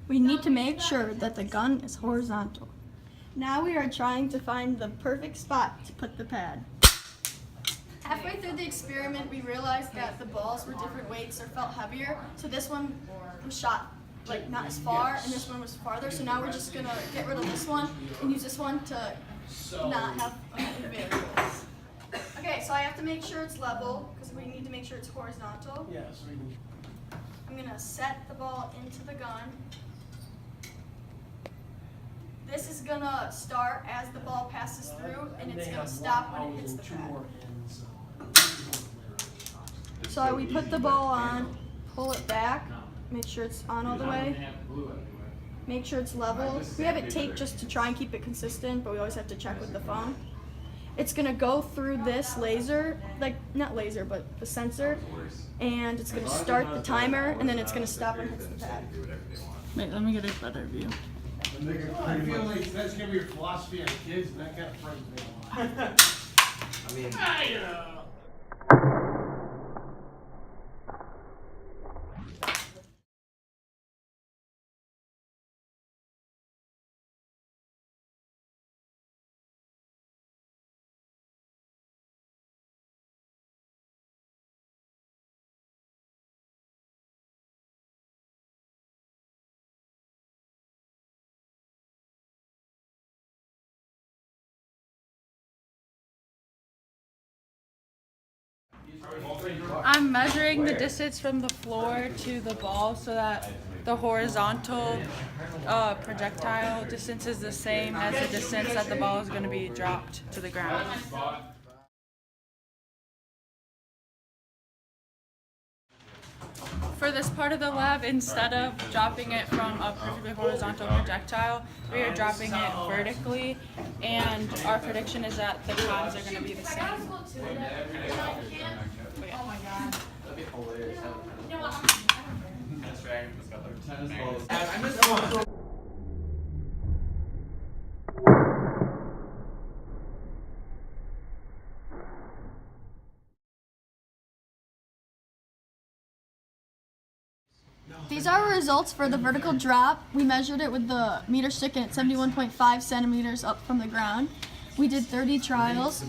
We need to make sure that the gun is horizontal. Now we are trying to find the perfect spot to put the pad. Halfway through the experiment, we realized that the balls were different weights or felt heavier. So this one was shot like not as far, and this one was farther. So now we're just gonna get rid of this one and use this one to not have any variables. Okay, so I have to make sure it's level because we need to make sure it's horizontal. Yes. I'm gonna set the ball into the gun. This is gonna start as the ball passes through, and it's gonna stop when it hits the pad. So we put the ball on, pull it back, make sure it's on all the way, make sure it's level. We have it taped just to try and keep it consistent, but we always have to check with the phone. It's gonna go through this laser, like not laser, but the sensor, and it's gonna start the timer, and then it's gonna stop when it hits the pad. Wait, let me get a better view. I feel like that's gonna be your philosophy on kids, and that kind of frightens me a lot. I mean, I'm measuring the distance from the floor to the ball so that the horizontal projectile distance is the same as the distance that the ball is going to be dropped to the ground. For this part of the lab, instead of dropping it from a perfectly horizontal projectile, we are dropping it vertically, and our prediction is that the times are going to be the same. oh my god. That'd be hilarious. You know what? Tennis rackets got their tennis balls. I missed one. These are our results for the vertical drop. We measured it with the meter stick at 71.5 centimeters up from the ground. We did 30 trials.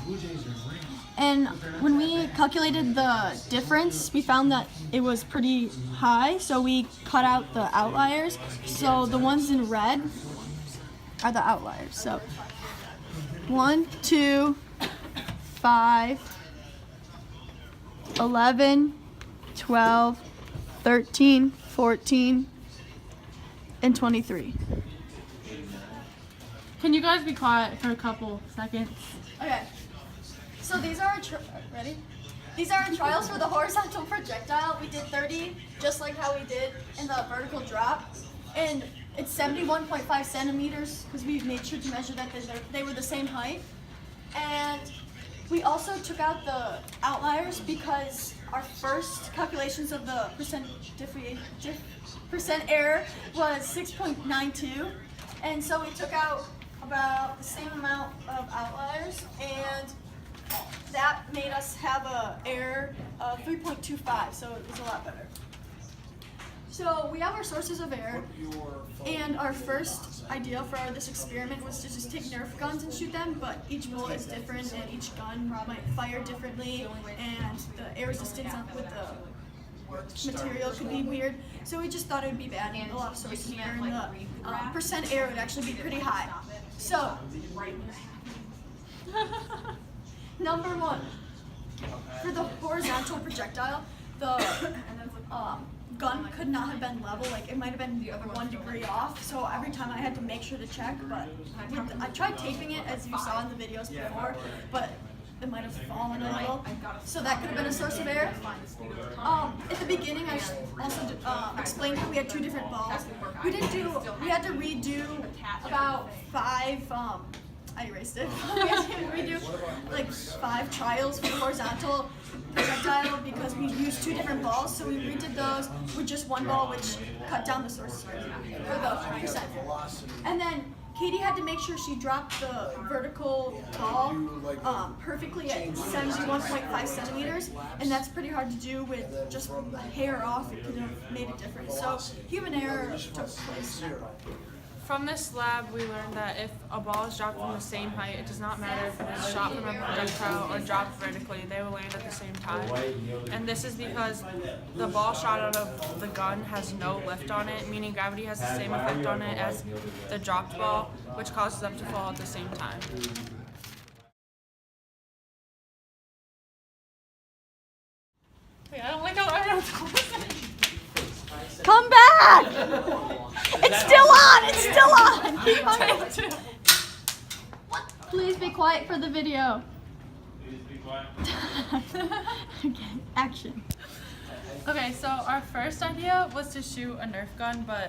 And when we calculated the difference, we found that it was pretty high, so we cut out the outliers. So the ones in red are the outliers. So 1, 2, 5, 11, 12, 13, 14, and 23. Can you guys be quiet for a couple seconds? Okay. So these are our ready? These are our trials for the horizontal projectile. We did 30, just like how we did in the vertical drop, and it's 71.5 centimeters because we made sure to measure that they were the same height. And we also took out the outliers because our first calculations of the percent error was 6.92, and so we took out about the same amount of outliers, and that made us have a error of 3.25, so it was a lot better. So we have our sources of error, and our first idea for this experiment was to just take Nerf guns and shoot them, but each bullet is different and each gun might fire differently, and the air resistance with the material could be weird. So we just thought it would be bad and a lot of sources of error, and the percent error would actually be pretty high. So, number one, for the horizontal projectile, the gun could not have been level, like it might have been 1 degree off, so every time I had to make sure to check, but I tried taping it as you saw in the videos before, but it might have fallen a little, so that could have been a source of error. At the beginning, I also explained how we had 2 different balls. We had to redo about 5, I erased it. We had to redo like 5 trials for the horizontal projectile because we used 2 different balls, so we redid those with just 1 ball, which cut down the source for the percent. And then Katie had to make sure she dropped the vertical ball perfectly at 71.5 centimeters, and that's pretty hard to do with just a hair off. It could have made a difference. So human error took place there. From this lab, we learned that if a ball is dropped from the same height, it does not matter if it is shot from a projectile or dropped vertically, they will land at the same time. And this is because the ball shot out of the gun has no lift on it, meaning gravity has the same effect on it as the dropped ball, which causes them to fall at the same time. Wait, I don't like how everyone's Come back! It's still on! It's still on! Keep on. Please be quiet for the video. Please be quiet. Okay, action. Okay, so our first idea was to shoot a Nerf gun, but